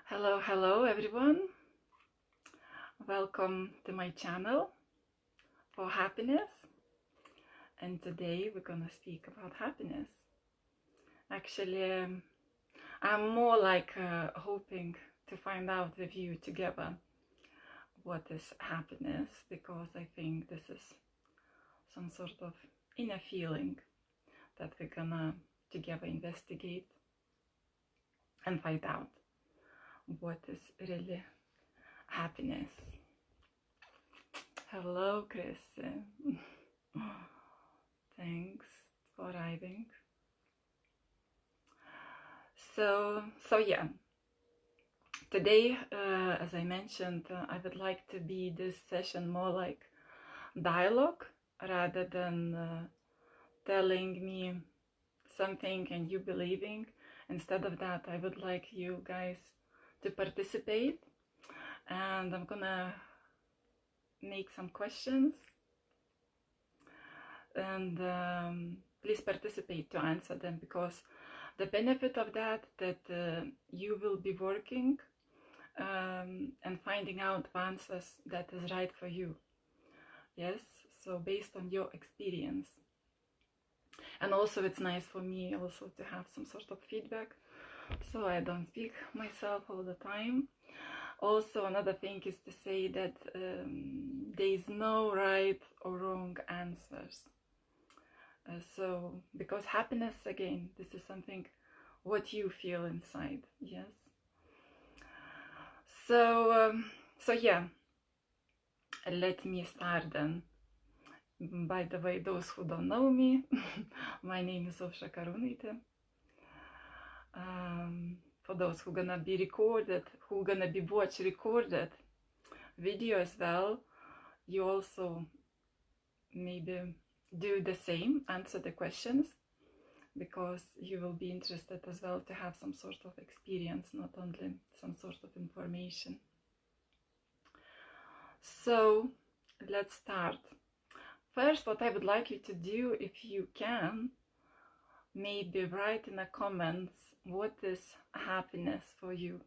Hello everyone. Welcome to my channel for happiness. And today we're gonna speak about happiness. Actually, I'm more like hoping to find out with you together what is happiness, because I think this is some sort of inner feeling that we're gonna together investigate and find out what is really happiness. Hello, Chris. Thanks for arriving. So yeah, today, as I mentioned, I would like to be this session more like dialogue rather than telling me something and you believing. Instead of that, I would like you guys to participate, and I'm gonna make some questions, and please participate to answer them, because the benefit of that you will be working and finding out answers that is right for you. Yes, so based on your experience. And also it's nice for me also to have some sort of feedback, so I don't speak myself all the time. Also, another thing is to say that there is no right or wrong answers. So because happiness, again, this is something what you feel inside. Yes. So yeah, let me start then. By the way, those who don't know me, my name is Ofsha Karunite. For those who gonna be recorded, who gonna be watch recorded video as well, you also maybe do the same, answer the questions, because you will be interested as well to have some sort of experience, not only some sort of information. So let's start. First, what I would like you to do, if you can, maybe write in the comments what is happiness for you.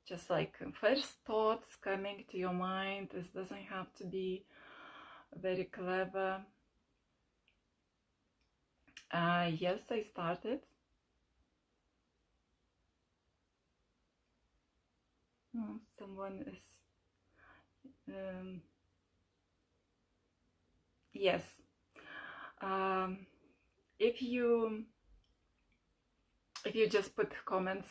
Just like first thoughts coming to your mind. This doesn't have to be very clever. Yes, I started. Someone is yes. If you just put comments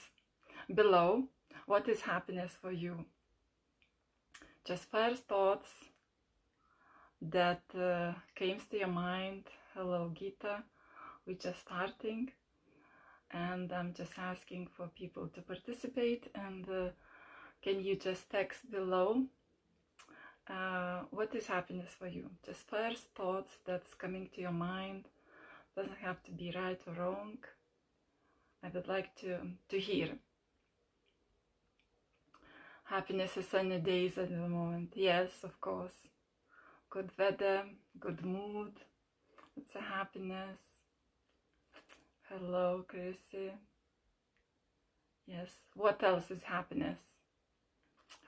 below, what is happiness for you? Just first thoughts that came to your mind. Hello, Gita. We're just starting, and I'm just asking for people to participate. And can you just text below what is happiness for you? Just first thoughts that's coming to your mind. Doesn't have to be right or wrong. I would like to hear. Happiness is sunny days at the moment. Yes, of course. Good weather, good mood. It's a happiness. Hello, Chrissy. Yes. What else is happiness?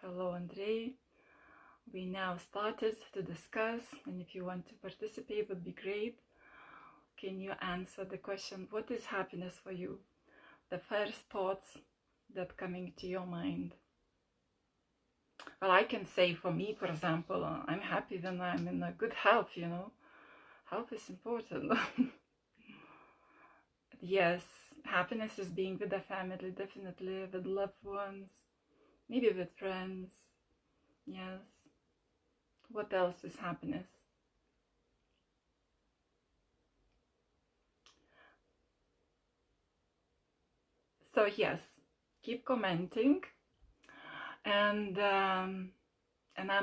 Hello, Andrei. We now started to discuss, and if you want to participate, would be great. Can you answer the question, what is happiness for you? The first thoughts that coming to your mind. Well, I can say for me, for example, I'm happy when I'm in a good health, you know. Health is important. Yes, happiness is being with the family, definitely, with loved ones, maybe with friends. Yes. What else is happiness? So yes, keep commenting, and I'm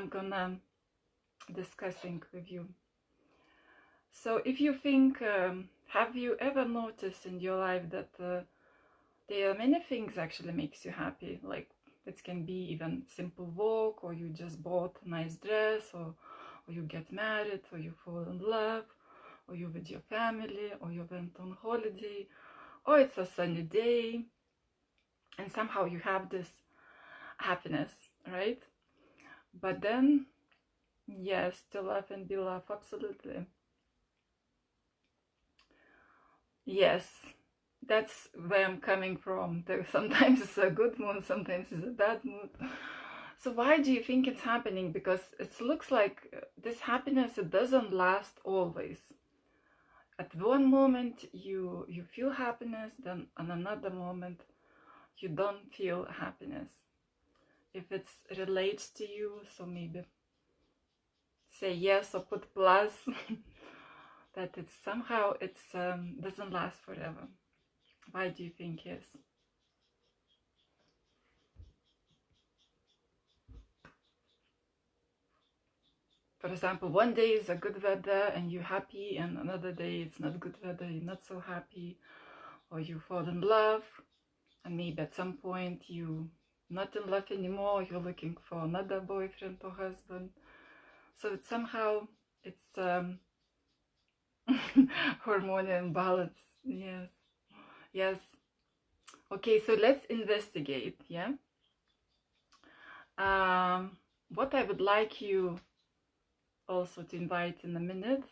gonna discussing with you. So if you think, have you ever noticed in your life that there are many things actually makes you happy? Like it can be even simple walk, or you just bought a nice dress, or you get married, or you fall in love, or you with your family, or you went on holiday, or it's a sunny day, and somehow you have this happiness, right? But then, yes, to love and be loved, absolutely. Yes, that's where I'm coming from. Sometimes it's a good mood, sometimes it's a bad mood. So why do you think it's happening? Because it looks like this happiness, it doesn't last always. At one moment you feel happiness, then on another moment you don't feel happiness. If it relates to you, so maybe say yes or put plus that it's somehow doesn't last forever. Why do you think yes? For example, one day is a good weather and you're happy, and another day it's not good weather, you're not so happy, or you fall in love, and maybe at some point you not in love anymore, you're looking for another boyfriend or husband. So it's somehow it's hormonal imbalance. Yes, yes. Okay, so let's investigate. Yeah. What I would like you also to invite in a minute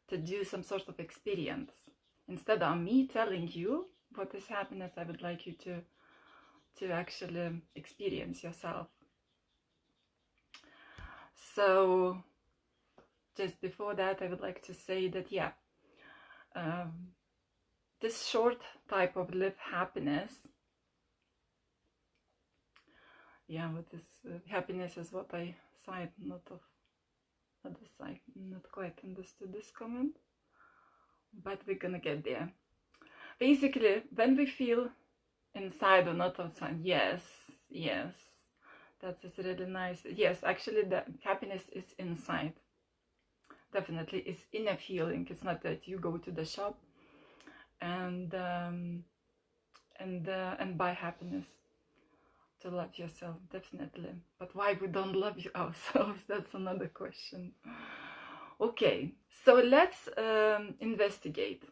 to do some sort of experience. Instead of me telling you what is happiness, I would like you to actually experience yourself. So just before that, I would like to say that, yeah, this short type of live happiness, yeah, what is happiness is what I side, not of other side, not quite understood this comment, but we're gonna get there. Basically, when we feel inside or not outside, yes, yes, that is really nice. Yes, actually, the happiness is inside. Definitely, it's inner feeling. It's not that you go to the shop and buy happiness to love yourself. Definitely, but why we don't love ourselves? That's another question. Okay, so let's investigate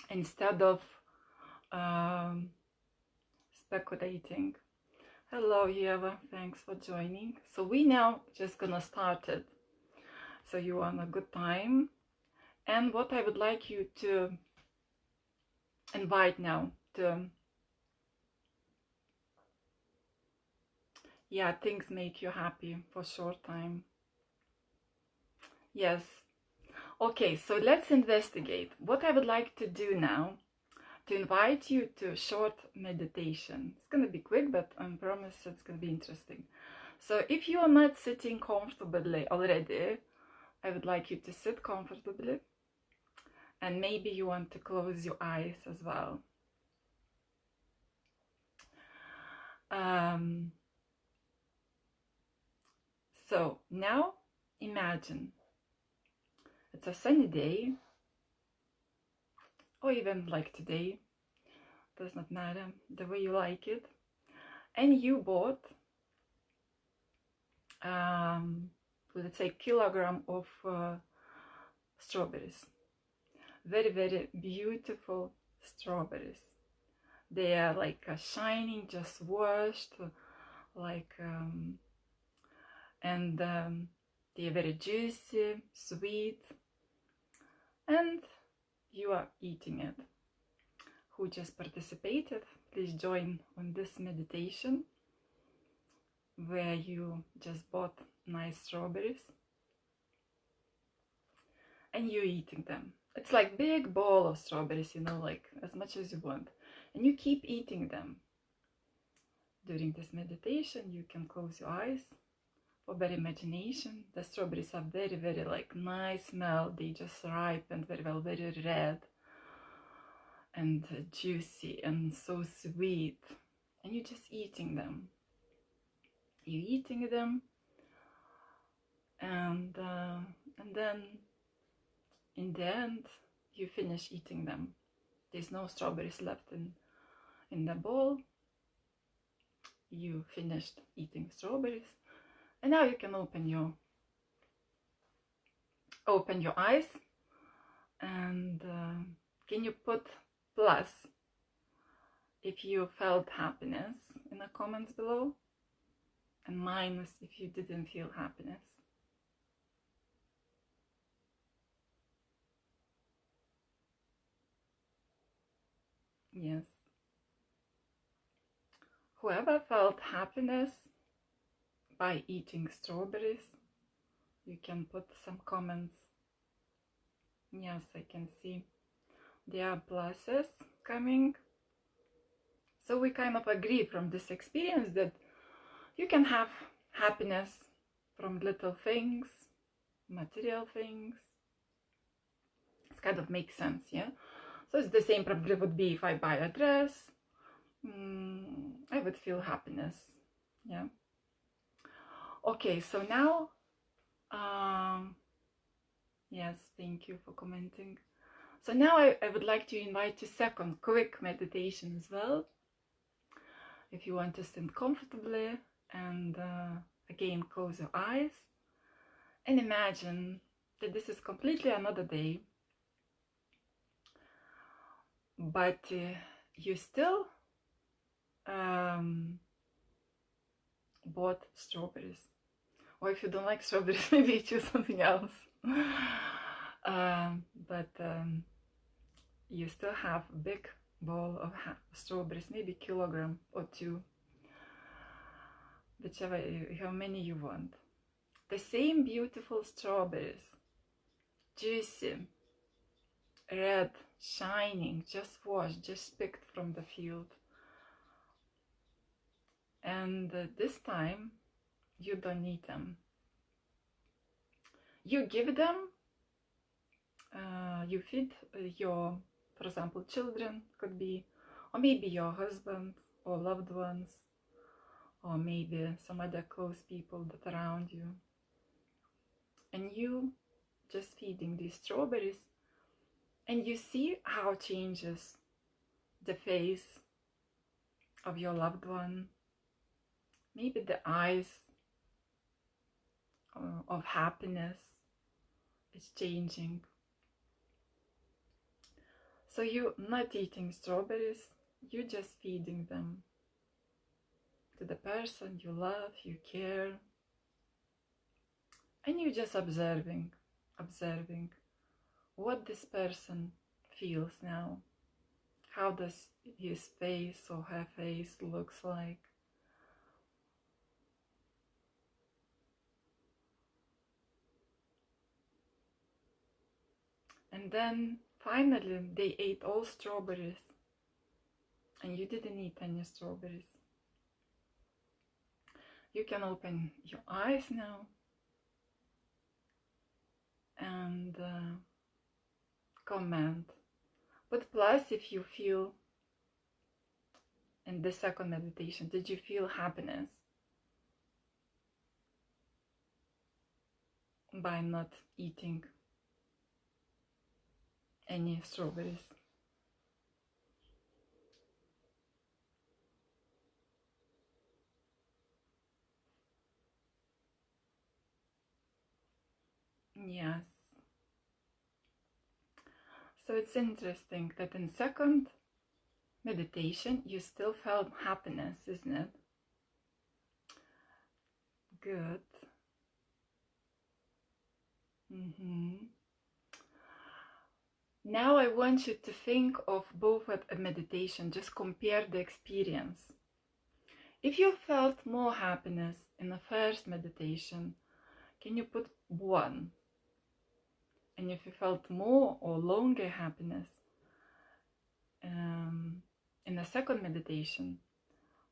instead of um, speculating. Hello, Eva. Thanks for joining. So we now just gonna start it. So you are on a good time. And what I would like you to invite now to, yeah, things make you happy for a short time. Yes. Okay, so let's investigate. What I would like to do now, to invite you to a short meditation. It's gonna be quick, but I promise it's gonna be interesting. So if you are not sitting comfortably already, I would like you to sit comfortably, and maybe you want to close your eyes as well. So now imagine it's a sunny day, or even like today, does not matter, the way you like it, and you bought let's say kilogram of strawberries, very very beautiful strawberries. They are like shining, just washed, like and they are very juicy, sweet, and you are eating it. Who just participated, please join on this meditation where you just bought nice strawberries and you're eating them. It's like big bowl of strawberries, you know, like as much as you want, and you keep eating them. During this meditation you can close your eyes for better imagination. The strawberries are very very like nice smell, they just ripened very well, very red and juicy and so sweet, and you're just eating them. You're eating them, and then in the end you finish eating them. There's no strawberries left in the bowl. You finished eating strawberries, and now you can open your eyes, and can you put plus if you felt happiness in the comments below, and minus if you didn't feel happiness. Yes. Whoever felt happiness by eating strawberries, you can put some comments. Yes, I can see there are pluses coming. So we kind of agree from this experience that you can have happiness from little things, material things. It kind of makes sense, yeah? So it's the same probably would be if I buy a dress, I would feel happiness, yeah? Okay, so now, yes, thank you for commenting. So now I would like to invite you second quick meditation as well. If you want to stand comfortably and again close your eyes and imagine that this is completely another day, but you still bought strawberries. Or if you don't like strawberries, maybe you choose something else. But you still have a big bowl of strawberries, maybe a kilogram or two, whichever, how many you want. The same beautiful strawberries, juicy, red, shining, just washed, just picked from the field. And this time you don't eat them. You give them, you feed your, for example, children, could be, or maybe your husband or loved ones, or maybe some other close people that are around you. And you just feeding these strawberries, and you see how it changes the face of your loved one, maybe the eyes of happiness is changing. So you're not eating strawberries, you're just feeding them to the person you love, you care, and you're just observing what this person feels now. How does his face or her face looks like? And then finally they ate all strawberries and you didn't eat any strawberries. You can open your eyes now and comment. But plus, if you feel in the second meditation, did you feel happiness by not eating any strawberries? Yes. So it's interesting that in second meditation you still felt happiness, isn't it? Good. Now I want you to think of both at a meditation, just compare the experience. If you felt more happiness in the first meditation, can you put 1? And if you felt more or longer happiness in the second meditation,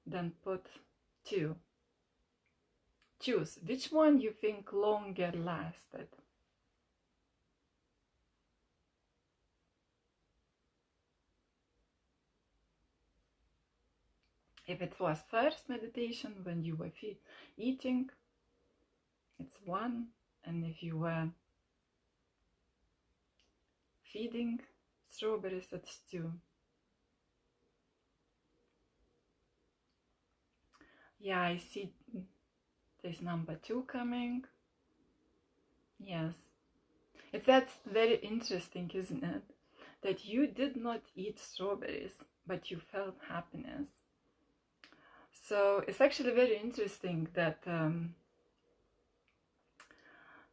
then put 2. Choose which one you think longer lasted. If it was first meditation when you were eating, it's 1, and if you were feeding strawberries, it's 2. Yeah, I see there's number 2 coming. Yes, that's very interesting, isn't it? That you did not eat strawberries but you felt happiness. So it's actually very interesting that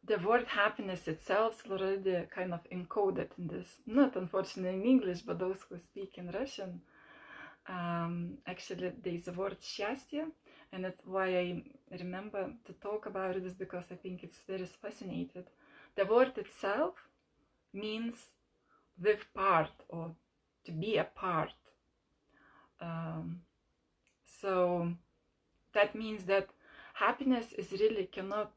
the word happiness itself is already kind of encoded in this, not unfortunately in English, but those who speak in Russian, actually there's the word счастье, and that's why I remember to talk about it, is because I think it's very fascinating. The word itself means with part, or to be a part. So that means that happiness is really cannot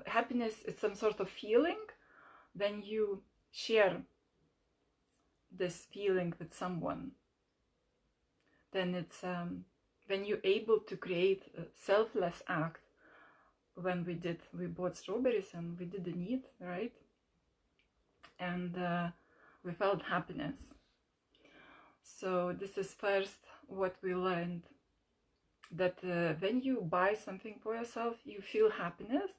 happiness is some sort of feeling when you share this feeling with someone. Then it's when you're able to create a selfless act. When we bought strawberries and we didn't eat, right? And we felt happiness. So this is first what we learned, that when you buy something for yourself, you feel happiness,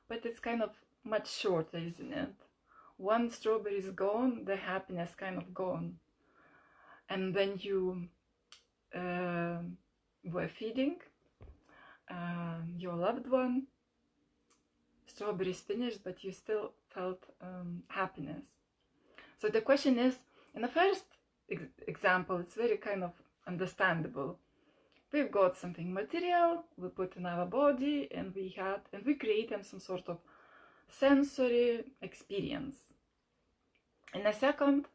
but it's kind of much shorter, isn't it? One strawberry is gone, the happiness kind of gone. And when you were feeding your loved one, strawberries finished, but you still felt happiness. So the question is, in the first example, it's very kind of understandable. We've got something material, we put in our body, and we created some sort of sensory experience. In the second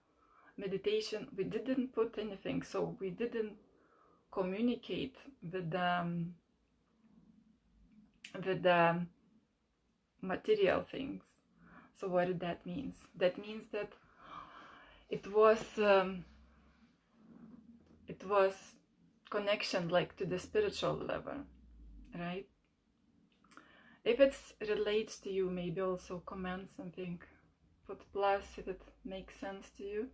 meditation, we didn't put anything, so we didn't communicate with the material things. So what did that mean? That means that it was connection like to the spiritual level, right? If it relates to you, maybe also comment something, put plus if it makes sense to you.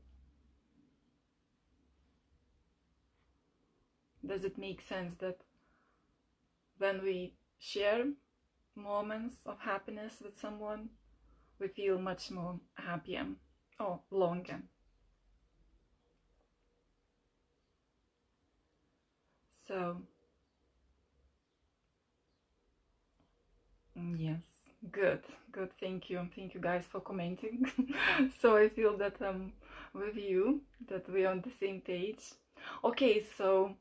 Does it make sense that when we share moments of happiness with someone, we feel much more happier or longer? So yes, good, thank you guys for commenting. So I feel that with you, that we're on the same page. Okay, so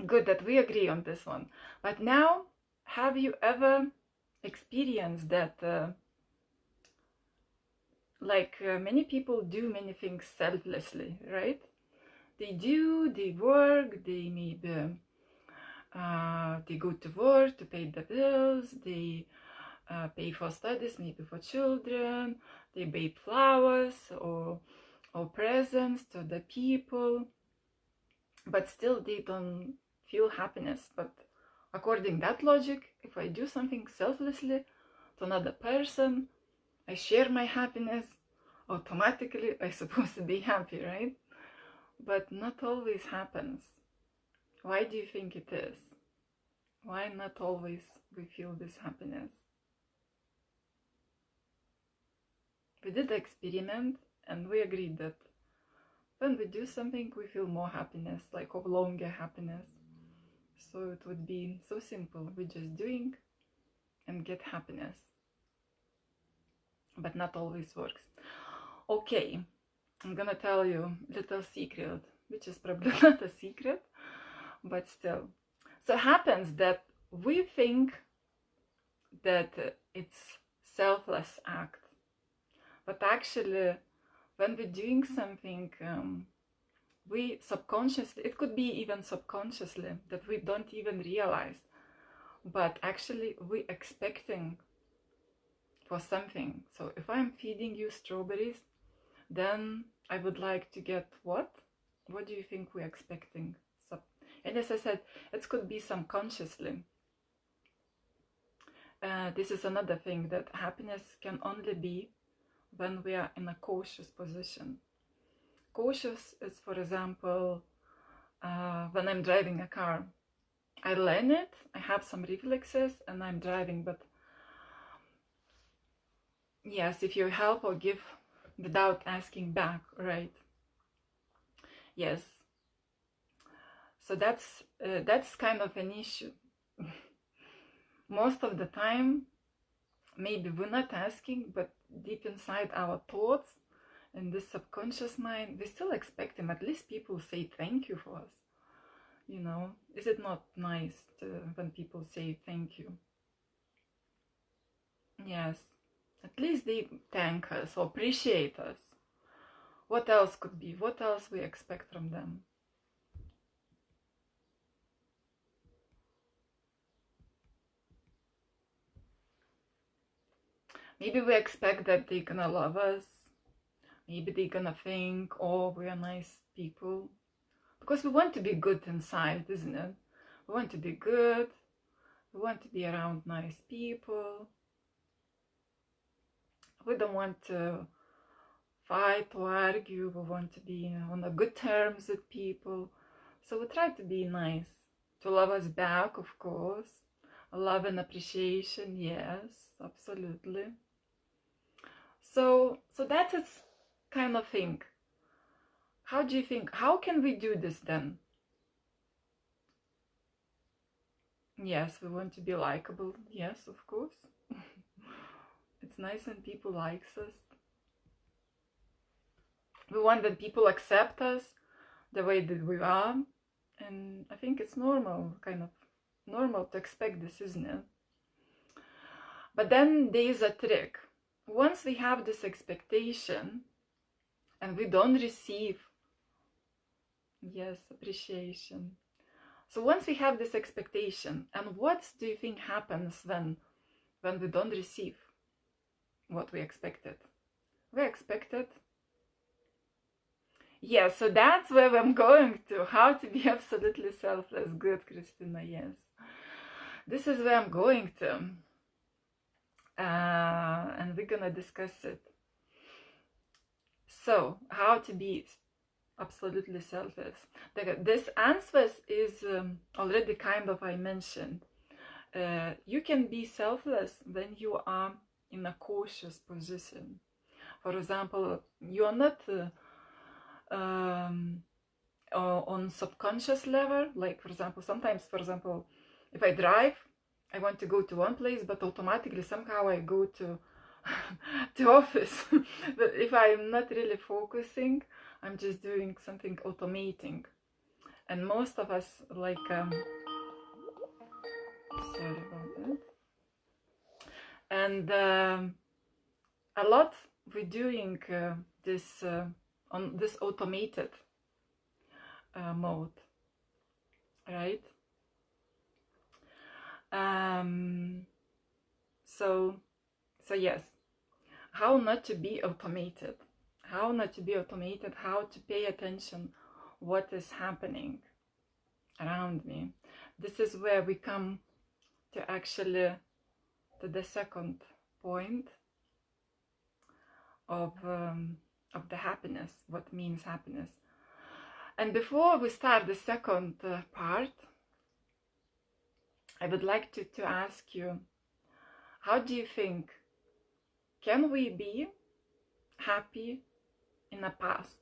good that we agree on this one. But now, have you ever experienced that many people do many things selflessly, right? They work, they maybe they go to work to pay the bills, they pay for studies, maybe for children, they buy flowers or presents to the people, but still they don't feel happiness. But according to that logic, if I do something selflessly to another person, I share my happiness, automatically I'm supposed to be happy, right? But not always happens. Why do you think it is? Why not always we feel this happiness? We did the experiment and we agreed that when we do something, we feel more happiness, like of longer happiness. So it would be so simple. We're just doing and get happiness. But not always works. Okay, I'm gonna tell you a little secret, which is probably not a secret, but still. So it happens that we think that it's selfless act, but actually when we're doing something, we subconsciously, it could be even subconsciously, that we don't even realize, but actually we expecting for something. So if I'm feeding you strawberries, then I would like to get what? What do you think we're expecting? And as I said, it could be subconsciously. This is another thing, that happiness can only be when we are in a cautious position. Cautious is, for example, when I'm driving a car. I learn it, I have some reflexes, and I'm driving, but yes, if you help or give without asking back, right? Yes. So that's kind of an issue. Most of the time, maybe we're not asking, but deep inside our thoughts and this subconscious mind, we still expect him. At least people say thank you for us. You know, is it not nice when people say thank you? Yes, at least they thank us or appreciate us. What else could be? What else we expect from them? Maybe we expect that they're gonna love us. Maybe they're gonna think, oh, we are nice people. Because we want to be good inside, isn't it? We want to be good. We want to be around nice people. We don't want to fight or argue. We want to be on a good terms with people. So we try to be nice. To love us back, of course. Love and appreciation, yes, absolutely. So that is kind of thing. How do you think? How can we do this then? Yes, we want to be likable. Yes, of course. It's nice when people likes us. We want that people accept us the way that we are. And I think it's normal, kind of normal to expect this, isn't it? But then there is a trick. Once we have this expectation and we don't receive, yes, appreciation. So once we have this expectation, and what do you think happens when we don't receive what we expected? We expected. Yeah, so that's where I'm going to. How to be absolutely selfless. Good, Christina, yes. This is where I'm going to. And we're gonna discuss it. So, how to be absolutely selfless. This answer is already kind of I mentioned. You can be selfless when you are in a cautious position. For example, you are not on subconscious level. Like for example, if I drive, I want to go to one place, but automatically somehow I go to the office. But if I'm not really focusing, I'm just doing something automating. And most of us like sorry about that. And a lot we're doing this on this automated mode, right? So yes, how not to be automated, how to pay attention what is happening around me. This is where we come to actually to the second point of the happiness, what means happiness. And before we start the second part, I would like to ask you, how do you think, can we be happy in the past?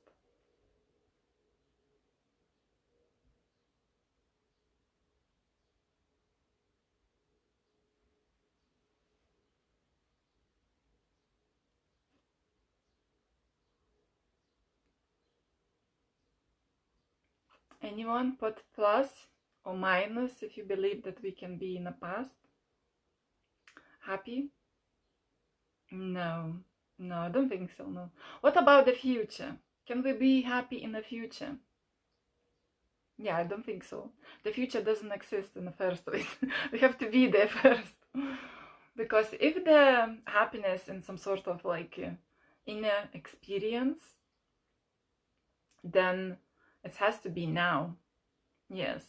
Anyone put plus or minus if you believe that we can be in the past happy? No, I don't think so, no. What about the future? Can we be happy in the future? Yeah, I don't think so. The future doesn't exist in the first place. We have to be there first. Because if the happiness in some sort of like inner experience, then it has to be now. Yes,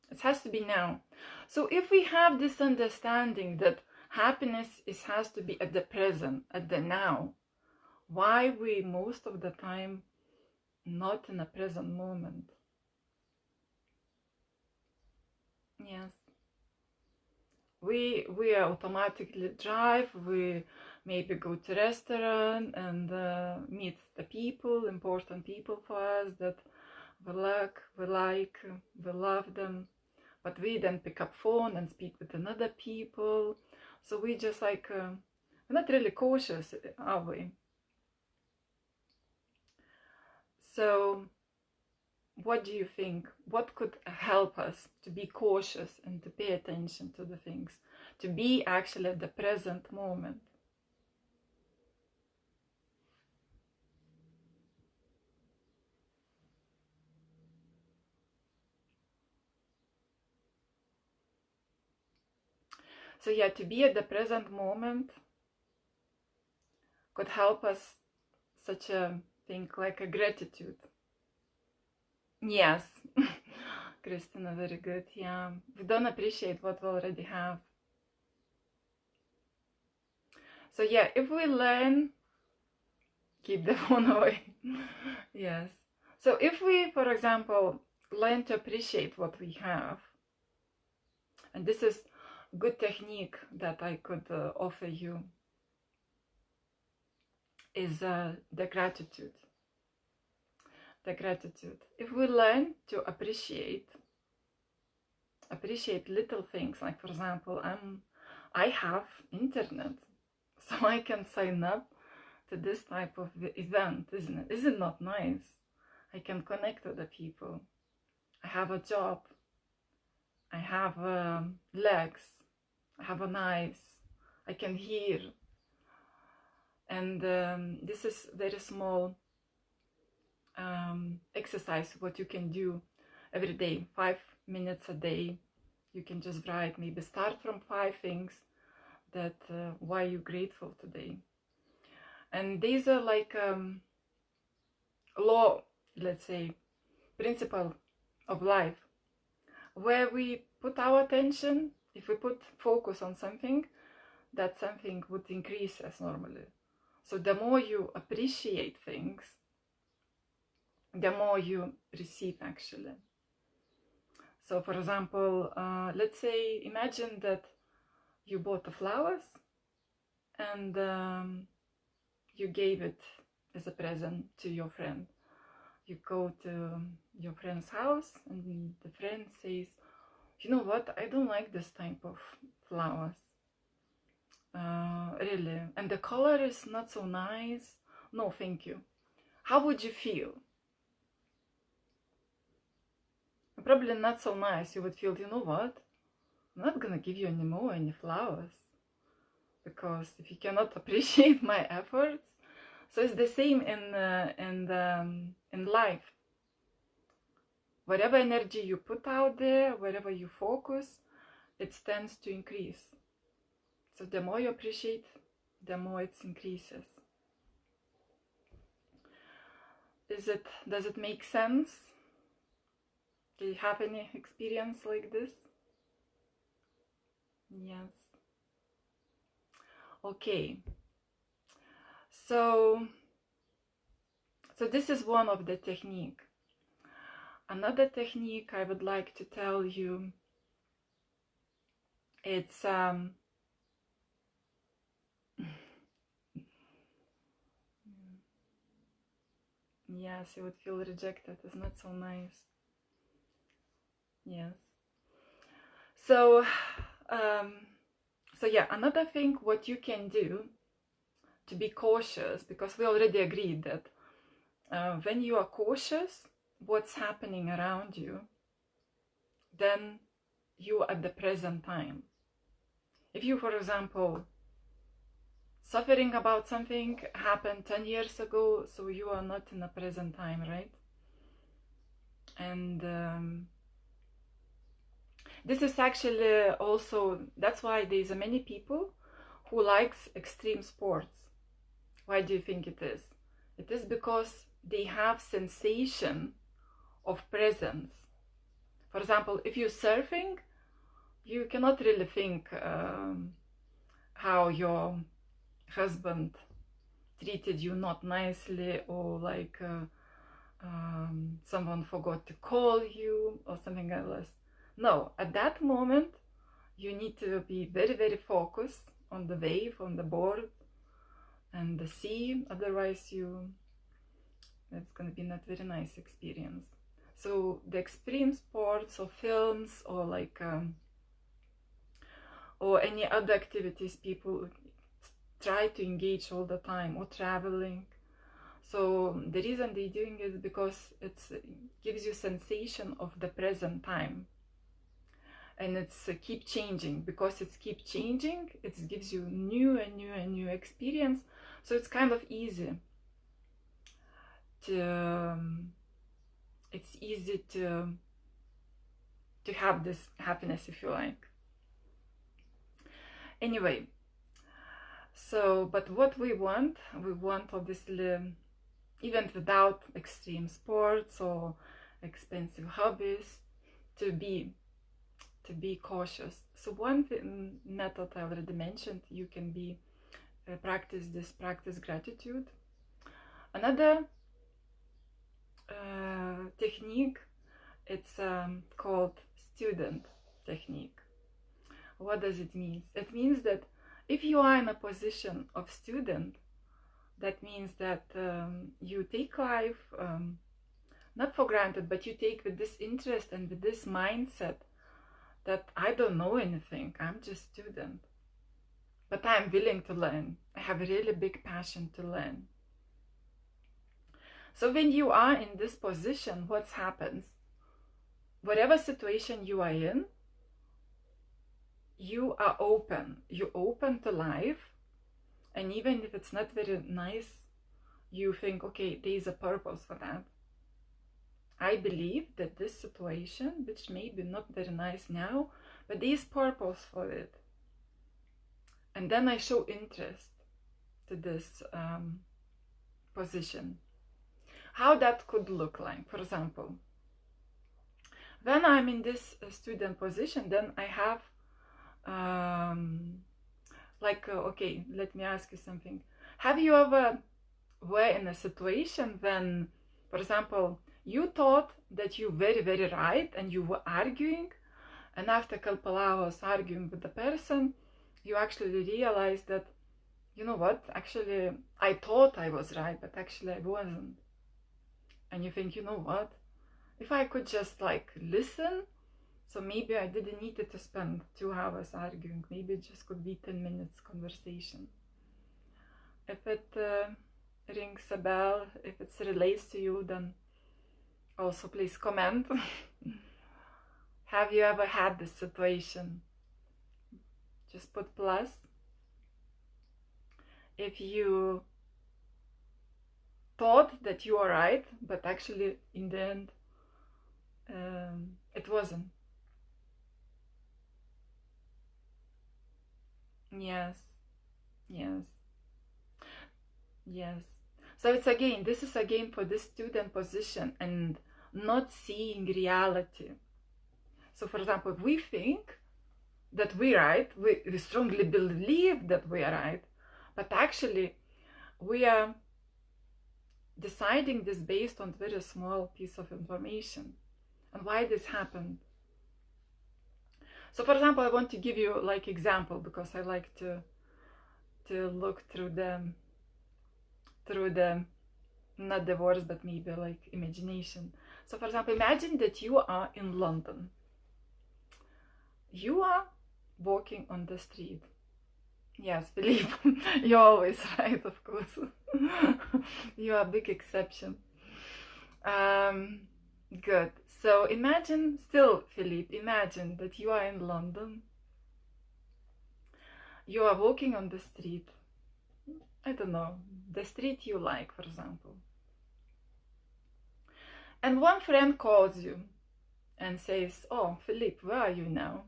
it has to be now. So if we have this understanding that happiness has to be at the present, at the now, why we most of the time not in a present moment? Yes, we automatically drive, we maybe go to restaurant and meet the people, important people for us that we like, we love them, but we then pick up phone and speak with another people. So we just like, we're not really cautious, are we? So what do you think? What could help us to be cautious and to pay attention to the things, to be actually at the present moment? So yeah, to be at the present moment could help us such a thing like a gratitude. Yes, Christina, very good. Yeah, we don't appreciate what we already have. So yeah, if we learn, keep the phone away. Yes. So if we, for example, learn to appreciate what we have, and this is good technique that I could offer you, is the gratitude. The gratitude. If we learn to appreciate little things, like for example, I have internet, so I can sign up to this type of event, isn't it? Is it not nice? I can connect with the people. I have a job. I have legs. I have an eyes. I can hear. And this is very small exercise what you can do every day, 5 minutes a day. You can just write, maybe start from 5 things that why you're grateful today. And these are like law, let's say, principle of life, where we put our attention. If we put focus on something, that something would increase as normally. So the more you appreciate things, the more you receive actually. So for example, let's say, imagine that you bought the flowers and you gave it as a present to your friend. You go to your friend's house and the friend says, you know what, I don't like this type of flowers, really, and the color is not so nice, no thank you. How would you feel? Probably not so nice. You would feel, you know what, I'm not gonna give you any flowers, because if you cannot appreciate my efforts. So it's the same in life. Whatever energy you put out there, wherever you focus, it tends to increase. So the more you appreciate, the more it increases. Does it make sense? Do you have any experience like this? Yes. Okay. So this is one of the technique. Another technique I would like to tell you, it's yes, you would feel rejected. It's not so nice. Yes. So yeah, another thing what you can do to be cautious, because we already agreed that when you are cautious what's happening around you, then you are at the present time. If you, for example, suffering about something happened 10 years ago, so you are not in the present time, right? And this is actually also, that's why there's many people who likes extreme sports. Why do you think it is? It is because they have sensation of presence. For example, if you're surfing, you cannot really think how your husband treated you not nicely, or like someone forgot to call you or something else. No, at that moment you need to be very, very focused on the wave, on the board, and the sea, otherwise it's going to be not very nice experience. So the extreme sports or films or like or any other activities people try to engage all the time, or traveling. So the reason they're doing it is because it gives you sensation of the present time, and it's keep changing. Because it's keep changing, it gives you new and new and new experience. So it's kind of easy to it's easy to have this happiness, if you like. Anyway, so but what we want obviously, even without extreme sports or expensive hobbies, to be cautious. So one method I already mentioned, you can be practice gratitude. Another technique, it's called student technique. What does it mean? It means that if you are in a position of student, that means that you take life not for granted, but you take with this interest and with this mindset that I don't know anything, I'm just student, but I'm willing to learn. I have a really big passion to learn. So when you are in this position, what happens? Whatever situation you are in, you are open. You're open to life, and even if it's not very nice, you think, okay, there's a purpose for that. I believe that this situation, which may be not very nice now, but there's purpose for it. And then I show interest to this position. How that could look like, for example, when I'm in this student position, then I have okay, let me ask you something. Have you ever were in a situation when, for example, you thought that you very, very right and you were arguing, and after a couple hours arguing with the person, you actually realized that, you know what, actually I thought I was right, but actually I wasn't. And you think, you know what, if I could just like listen, so maybe I didn't need to spend 2 hours arguing, maybe it just could be 10 minutes conversation. If it rings a bell, if it relates to you, then also please comment. Have you ever had this situation? Just put plus. If you thought that you are right, but actually in the end it wasn't. Yes, yes, yes. So it's again, this is again for this student position and not seeing reality. So for example, if we think that we're right, we strongly believe that we are right, but actually we are deciding this based on very small piece of information. And why this happened? So for example, I want to give you like example, because I like to look through the not the words, but maybe like imagination. So for example, imagine that you are in London. You are walking on the street. Yes, Philippe, you're always right, of course. You are a big exception. Good. So imagine, still, Philippe, imagine that you are in London. You are walking on the street. I don't know, the street you like, for example. And one friend calls you and says, oh, Philippe, where are you now?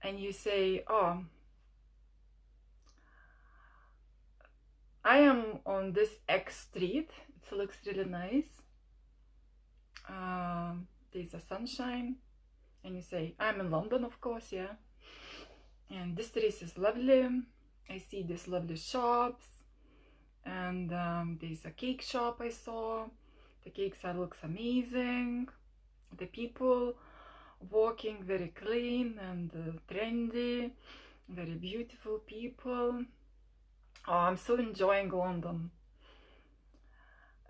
And you say, oh, I am on this X street. It looks really nice. There's a sunshine. And you say, I'm in London, of course, yeah. And this street is lovely. I see these lovely shops. And there's a cake shop I saw. The cakes looks amazing. The people walking very clean and trendy, very beautiful people. Oh, I'm so enjoying London.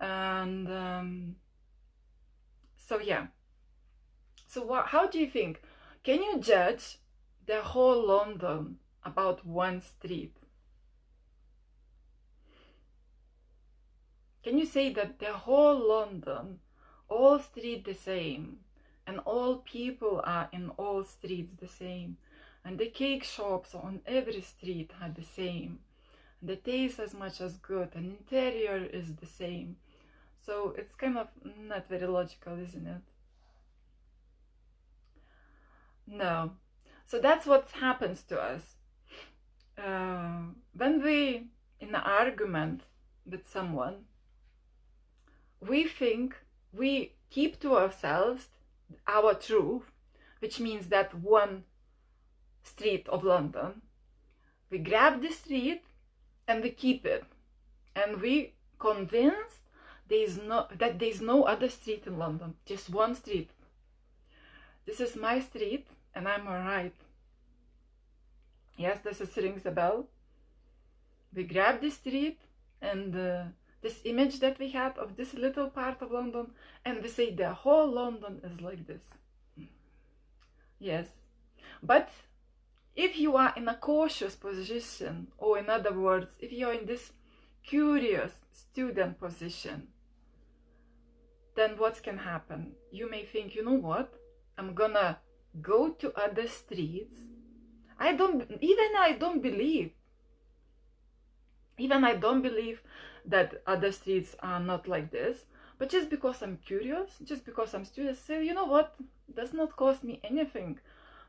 And so yeah. So how do you think? Can you judge the whole London about one street? Can you say that the whole London, all streets the same, and all people are in all streets the same, and the cake shops on every street are the same, and the taste as much as good, and interior is the same? So it's kind of not very logical, isn't it? No. So that's what happens to us. When we in an argument with someone, we think we keep to ourselves our truth, which means that one street of London. We grab the street and we keep it, and we convinced that there's no other street in London, just one street. This is my street, and I'm alright. Yes, this rings a bell. We grab the street and this image that we had of this little part of London, and we say the whole London is like this. Yes, but if you are in a cautious position, or in other words, if you're in this curious student position, then what can happen? You may think, you know what, I'm gonna go to other streets. I don't believe that other streets are not like this, but just because I'm curious, just because I'm curious, say, you know what, does not cost me anything.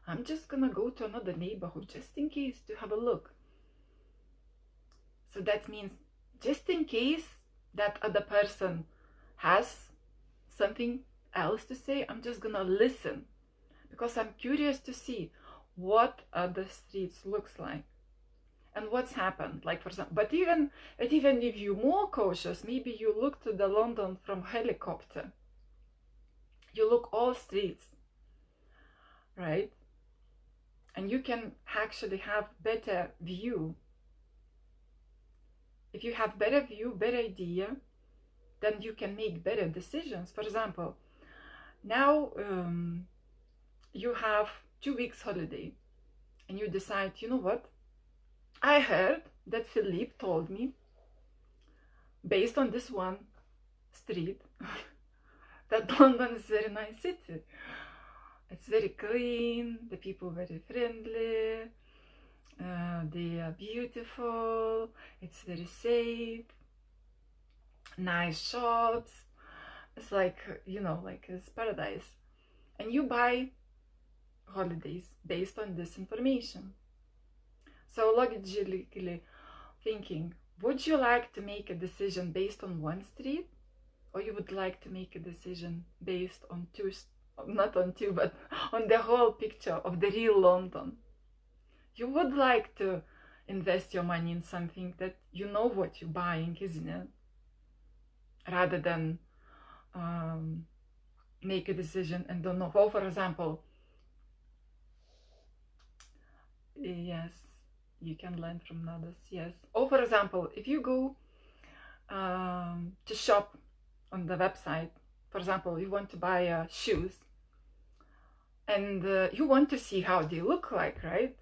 I'm just gonna go to another neighborhood just in case to have a look. So that means just in case that other person has something else to say, I'm just gonna listen, because I'm curious to see what other streets looks like and what's happened. Like, for example, but even if you're more cautious, maybe you look to the London from helicopter. You look all streets, right? And you can actually have better view. If you have better view, better idea, then you can make better decisions. For example, now you have 2 weeks holiday, and you decide, you know what, I heard that Philippe told me, based on this one street, that London is a very nice city. It's very clean, the people very friendly, they are beautiful, it's very safe, nice shops. It's like, you know, like it's paradise. And you buy holidays based on this information. So logically thinking, would you like to make a decision based on one street, or you would like to make a decision based on not on two, but on the whole picture of the real London? You would like to invest your money in something that you know what you're buying, isn't it? Rather than make a decision and don't know. Oh, for example, yes, you can learn from others. Yes. Oh, for example, if you go to shop on the website, for example, you want to buy shoes, and you want to see how they look like, right?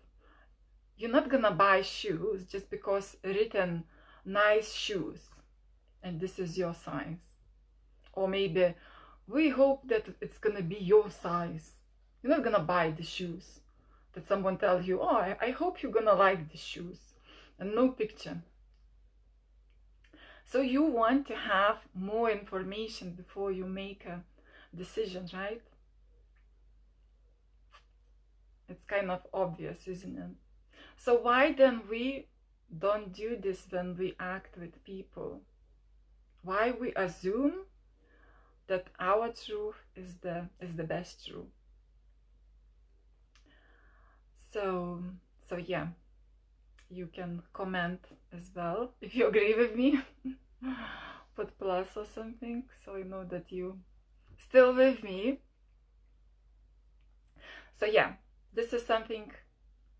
You're not gonna buy shoes just because written nice shoes and this is your size. Or maybe we hope that it's gonna be your size. You're not gonna buy the shoes that someone tells you, oh, I hope you're gonna like the shoes, and no picture. So you want to have more information before you make a decision, right? It's kind of obvious, isn't it? So why then we don't do this when we act with people? Why we assume that our truth is the best truth? So yeah, you can comment as well if you agree with me. Put plus or something, so I know that you still with me. So yeah, this is something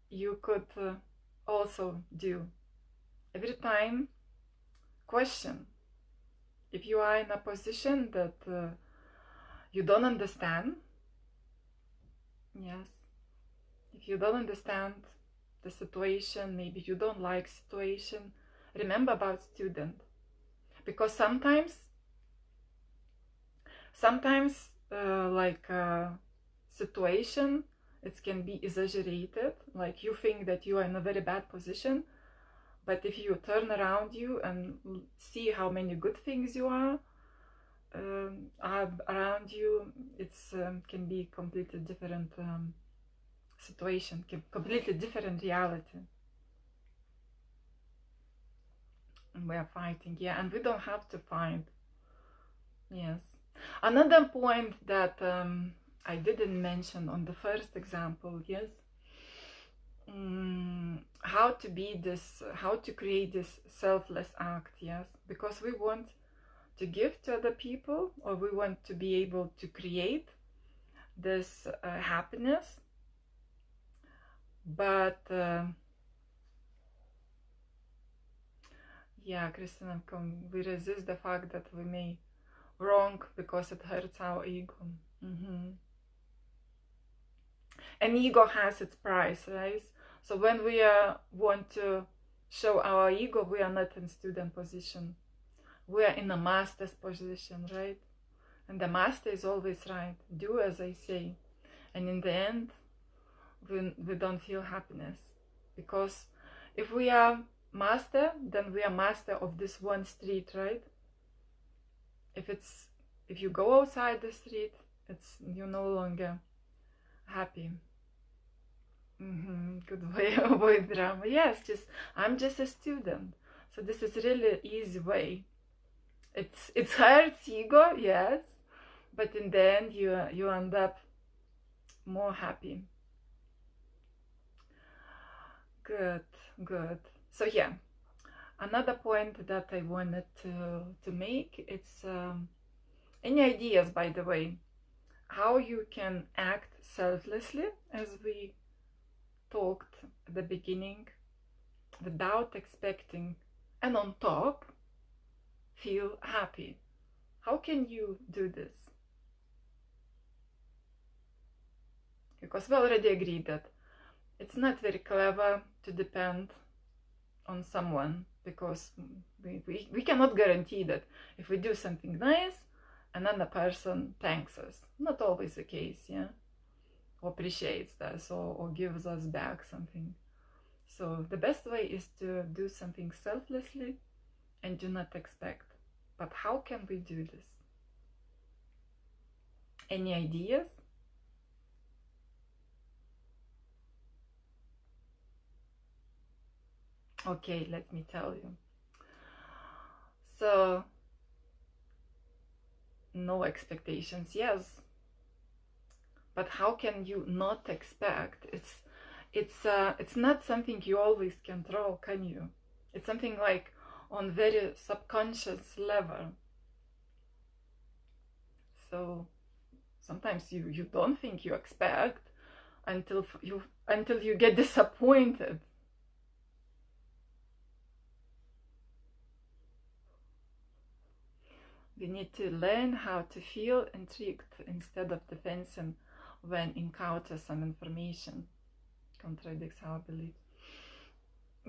you could also do. every time question. If you are in a position that you don't understand, yes, if you don't understand the situation, maybe you don't like situation, remember about student. Because sometimes like situation, it can be exaggerated, like you think that you are in a very bad position, but if you turn around you and see how many good things you are around you, it's can be completely different situation, completely different reality. And we are fighting, yeah, and we don't have to fight. Yes. Another point that I didn't mention on the first example, yes, how to create this selfless act, yes, because we want to give to other people, or we want to be able to create this happiness, but yeah, Christina, we resist the fact that we may wrong because it hurts our ego. And ego has its price, right? So when we want to show our ego, we are not in student position, we are in a master's position, right? And the master is always right, do as I say. And in the end, we don't feel happiness, because if we are master, then we are master of this one street, right? If you go outside the street, you're no longer happy. Good way to avoid drama. Yes, I'm just a student, so this is really easy way. It hurts ego, yes, but in the end you end up more happy. Good. So yeah, another point that I wanted to make, it's any ideas, by the way, how you can act selflessly, as we talked at the beginning, without expecting, and on top feel happy. How can you do this? Because we already agreed that it's not very clever to depend on someone, because we cannot guarantee that if we do something nice, another person thanks us. Not always the case, yeah? Or appreciates us, or gives us back something. So the best way is to do something selflessly and do not expect. But how can we do this? Any ideas? Okay, let me tell you. So, no expectations, yes. But how can you not expect? It's not something you always control, can you? It's something like on very subconscious level. So sometimes you don't think you expect until you get disappointed. We need to learn how to feel intrigued instead of defensive when encounter some information contradicts our beliefs.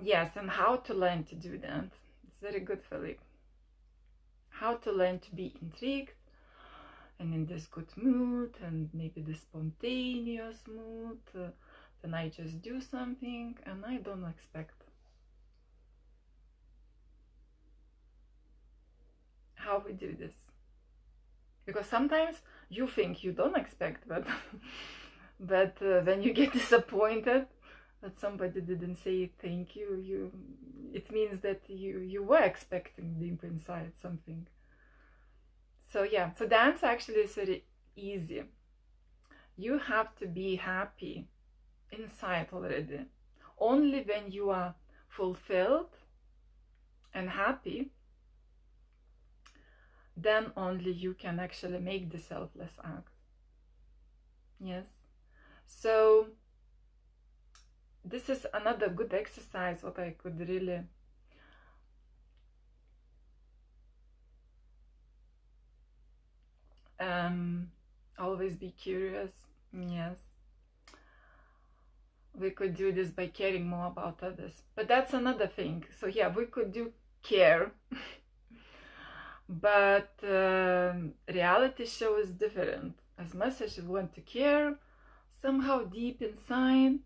Yes, and how to learn to do that. It's very good, Philip. How to learn to be intrigued and in this good mood, and maybe the spontaneous mood. Then I just do something and I don't expect. How we do this? Because sometimes you think you don't expect, but when you get disappointed that somebody didn't say thank you, it means that you were expecting deep inside something. So yeah, so the answer actually is very easy. You have to be happy inside already. Only when you are fulfilled and happy, then only you can actually make the selfless act. Yes. So this is another good exercise what I could really Always be curious. Yes. We could do this by caring more about others. But that's another thing. So yeah, we could do care. But reality show is different. As much as you want to care, somehow deep inside,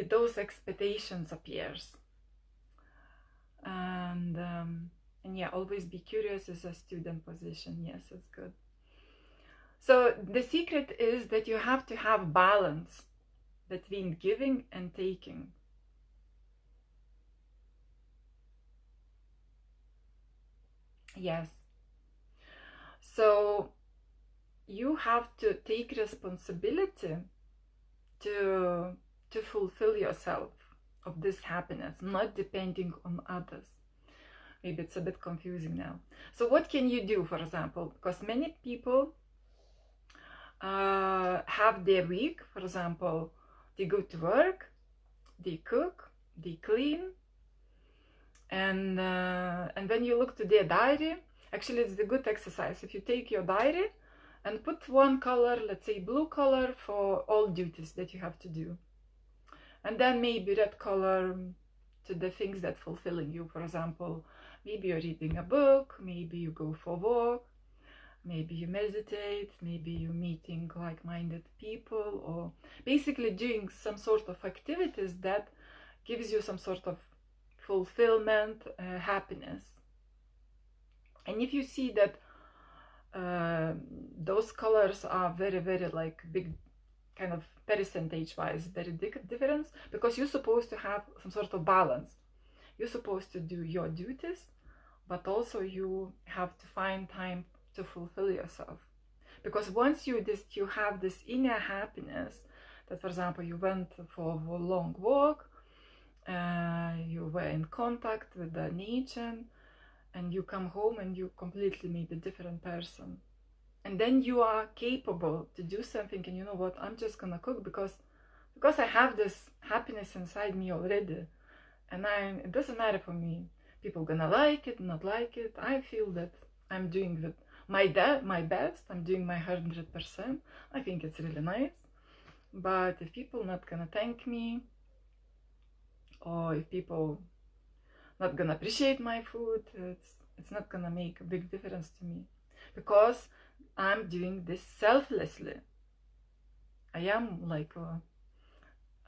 those expectations appears. And yeah, always be curious is a student position. Yes, it's good. So the secret is that you have to have balance between giving and taking. Yes. So you have to take responsibility to fulfill yourself of this happiness, not depending on others. Maybe it's a bit confusing now. So what can you do, for example? Because many people have their week, for example, they go to work, they cook, they clean, and when you look to their diary, actually it's the good exercise. If you take your diary and put one color, let's say blue color, for all duties that you have to do, and then maybe red color to the things that fulfilling you. For example, maybe you're reading a book, maybe you go for a walk, maybe you meditate, maybe you're meeting like-minded people, or basically doing some sort of activities that gives you some sort of fulfillment, happiness. And if you see that those colors are very, very like big, kind of percentage-wise, very big difference, because you're supposed to have some sort of balance. You're supposed to do your duties, but also you have to find time to fulfill yourself. Because once you have this inner happiness, that for example you went for a long walk, you were in contact with the nature, and you come home and you completely maybe different person, and then you are capable to do something, and you know what, I'm just gonna cook because I have this happiness inside me already, and it doesn't matter for me, people gonna like it, not like it. I feel that I'm doing my best, I'm doing my 100%. I think it's really nice. But if people not gonna thank me, or if people not gonna appreciate my food, it's not gonna make a big difference to me, because I'm doing this selflessly. I am like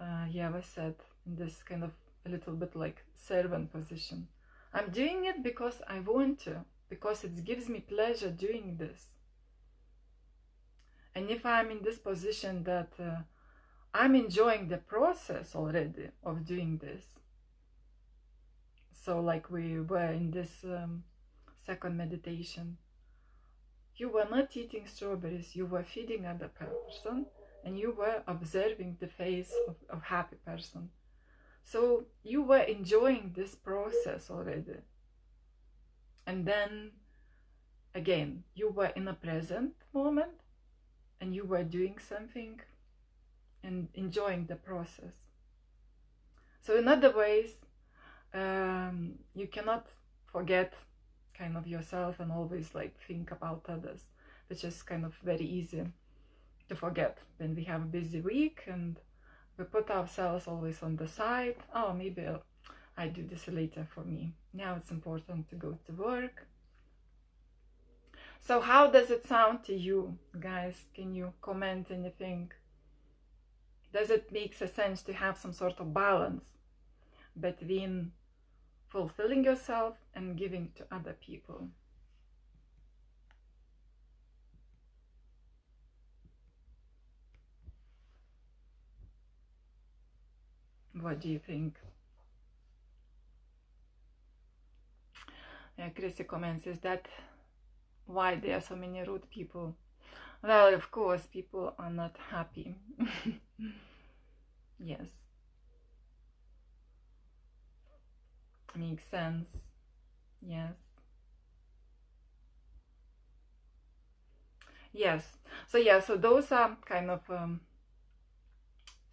Yeva said, in this kind of a little bit like servant position. I'm doing it because I want to, because it gives me pleasure doing this. And if I'm in this position that I'm enjoying the process already of doing this. So like we were in this second meditation, you were not eating strawberries, you were feeding other person, and you were observing the face of happy person. So you were enjoying this process already. And then again, you were in a present moment, and you were doing something and enjoying the process. So in other ways, you cannot forget kind of yourself and always like think about others, which is kind of very easy to forget when we have a busy week and we put ourselves always on the side. Oh, maybe I do this later for me. Now it's important to go to work. So how does it sound to you, guys? Can you comment anything? Does it make sense to have some sort of balance between fulfilling yourself and giving to other people? What do you think? Yeah, Chrissy comments, is that why there are so many rude people? Well, of course, people are not happy. Yes. Makes sense. Yes. Yes. So yeah, so those are kind of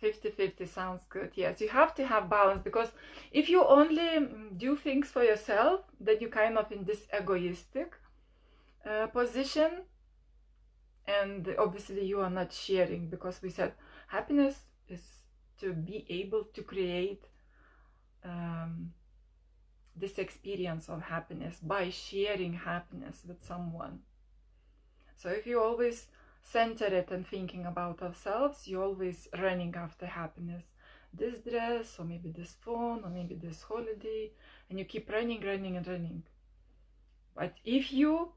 50-50 sounds good. Yes, you have to have balance, because if you only do things for yourself, then you kind of in this egoistic position, And obviously you are not sharing, because we said happiness is to be able to create this experience of happiness by sharing happiness with someone. So if you always center it and thinking about ourselves, you're always running after happiness. This dress, or maybe this phone, or maybe this holiday, and you keep running, running, and running. But if you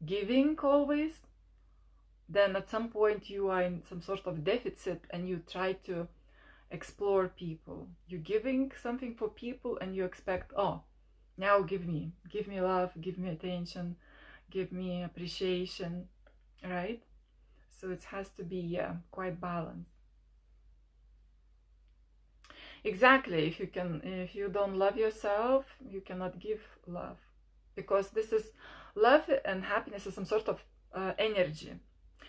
giving always, then at some point you are in some sort of deficit and you try to explore people. You're giving something for people and you expect, oh, now give me love, give me attention, give me appreciation, right? So it has to be quite balanced. Exactly. If you don't love yourself, you cannot give love, because this is love and happiness is some sort of energy.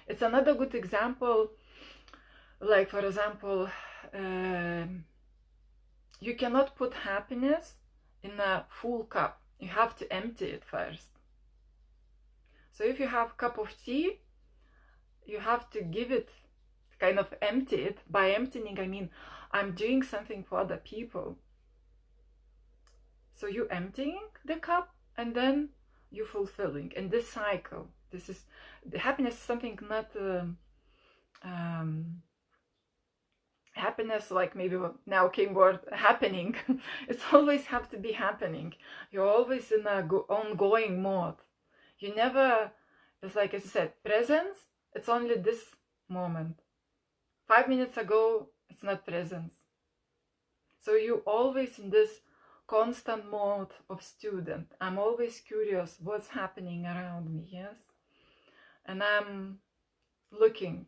It's another good example. Like, for example, you cannot put happiness in a full cup. You have to empty it first. So if you have a cup of tea, you have to give it, kind of empty it. By emptying, I mean I'm doing something for other people. So you emptying the cup and then you fulfilling. And this cycle, this is the happiness is something not happiness like maybe now came word happening. It's always have to be happening. You're always in a ongoing mode. You never, it's like, as I said, presence, it's only this moment. 5 minutes ago, it's not presence. So you always in this constant mode of student. I'm always curious what's happening around me, yes? And I'm looking,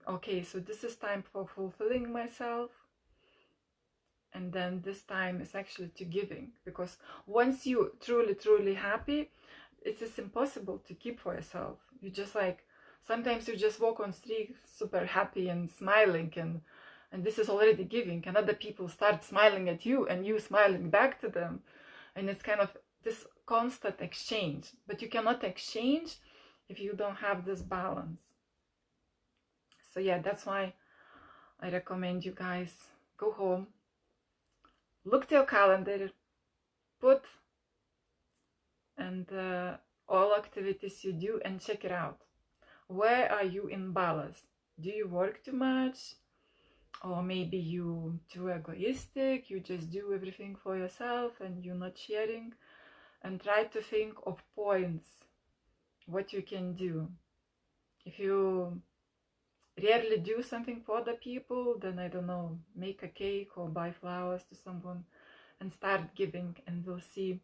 okay, so this is time for fulfilling myself. And then this time is actually to giving, because once you truly happy, it is impossible to keep for yourself. You just like, sometimes you just walk on street super happy and smiling, and this is already giving, and other people start smiling at you and you smiling back to them, and it's kind of this constant exchange. But you cannot exchange if you don't have this balance. So yeah, that's why I recommend you guys go home, look to your calendar, put and all activities you do, and check it out. Where are you in balance? Do you work too much? Or maybe you too egoistic, you just do everything for yourself and you're not sharing. And try to think of points, what you can do. If you rarely do something for other people, then I don't know, make a cake or buy flowers to someone and start giving, and we'll see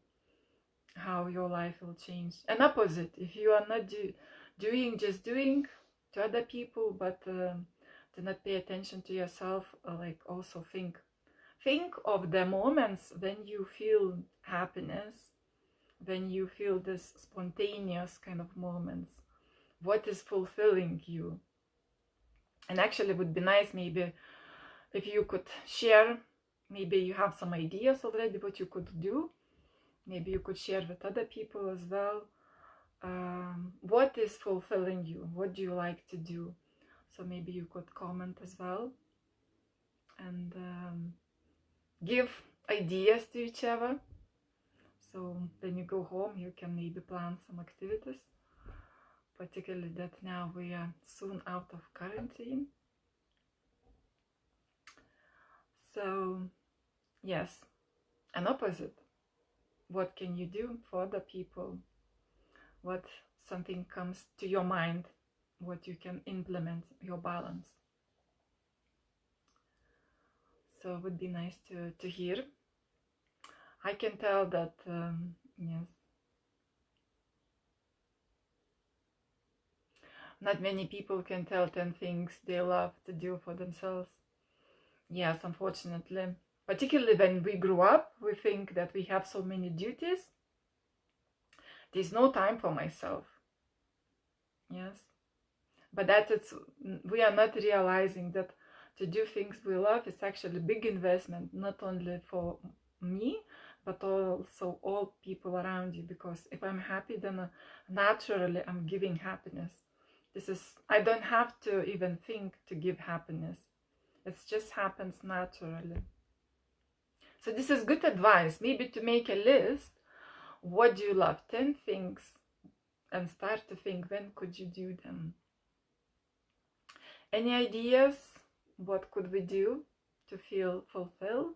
how your life will change. And opposite, if you are not just doing to other people, but do not pay attention to yourself, like also think of the moments when you feel happiness, when you feel this spontaneous kind of moments, what is fulfilling you. And actually it would be nice maybe if you could share, maybe you have some ideas already what you could do, maybe you could share with other people as well. What is fulfilling you? What do you like to do? So maybe you could comment as well and give ideas to each other. So when you go home, you can maybe plan some activities, particularly that now we are soon out of quarantine. So yes, an opposite. What can you do for other people? What something comes to your mind, what you can implement, your balance. So it would be nice to hear. I can tell that, yes, not many people can tell 10 things they love to do for themselves. Yes, unfortunately. Particularly when we grew up, we think that we have so many duties. There's no time for myself. Yes. But we are not realizing that to do things we love is actually a big investment, not only for me, but also all people around you. Because if I'm happy, then naturally I'm giving happiness. I don't have to even think to give happiness. It just happens naturally. So this is good advice, maybe to make a list. What do you love? 10 things, and start to think, when could you do them? Any ideas? What could we do to feel fulfilled?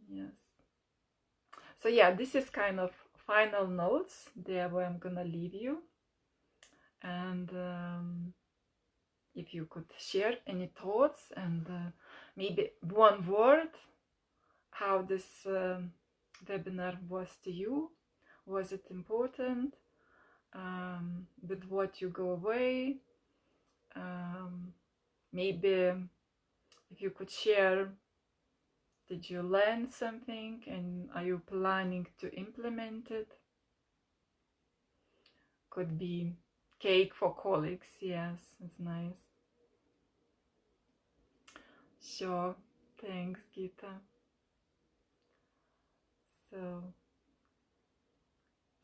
Yes. So yeah, this is kind of final notes there where I'm gonna leave you. And if you could share any thoughts and maybe one word, how this webinar was to you. Was it important? With what you go away? Maybe if you could share, did you learn something and are you planning to implement it? Could be cake for colleagues. Yes, it's nice. Sure. Thanks, Gita.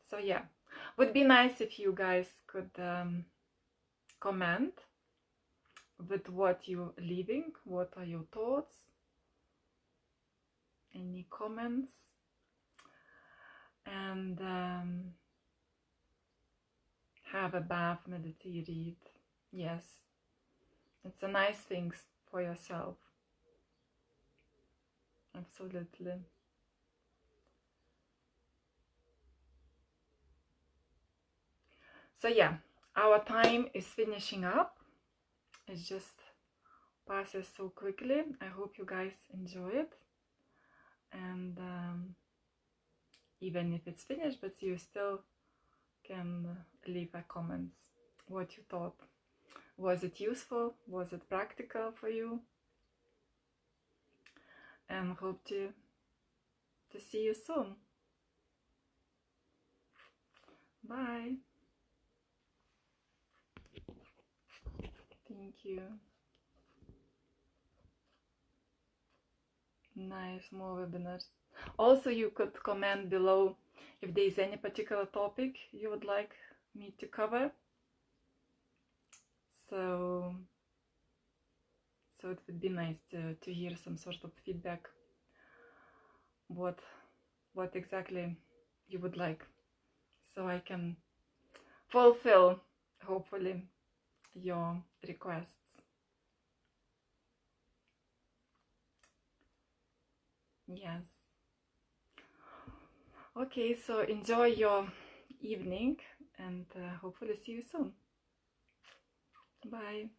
So yeah, would be nice if you guys could comment with what you're leaving. What are your thoughts? Any comments? And have a bath, meditate, read. Yes, it's a nice thing for yourself. Absolutely. So yeah, our time is finishing up. It just passes so quickly. I hope you guys enjoy it. And even if it's finished, but you still can leave a comments what you thought. Was it useful? Was it practical for you? And hope to see you soon. Bye. Thank you. Nice, more webinars. Also, you could comment below if there is any particular topic you would like me to cover. So it would be nice to hear some sort of feedback. What exactly you would like, so I can fulfill, hopefully, your requests. Yes. Okay, so enjoy your evening and hopefully see you soon. Bye.